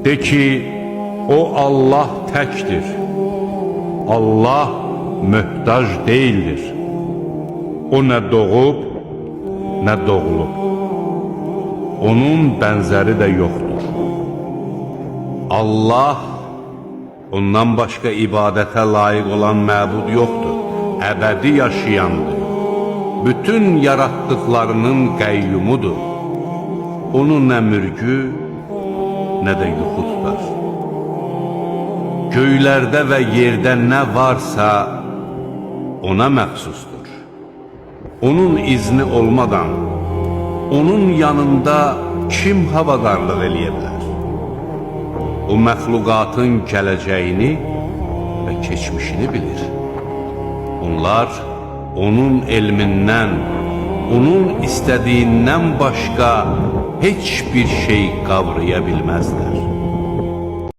De ki, o Allah təkdir. Allah möhtac deyildir. O nə doğub, nə doğulub. Onun bənzəri də yoxdur. Allah, ondan başqa ibadətə layiq olan məbud yoxdur. Əbədi yaşayandır. Bütün yaratdıqlarının qəyyumudur. Onun nə mürgü, nə də yuxu tutar. Göylərdə və yerdə nə varsa ona məxsusdur. Onun izni olmadan, onun yanında kim havadarlıq eləyə bilər? O məxluqatın gələcəyini və keçmişini bilir. Onlar onun elmindən, onun istədiyindən başqa heç bir şey qavraya bilməzlər.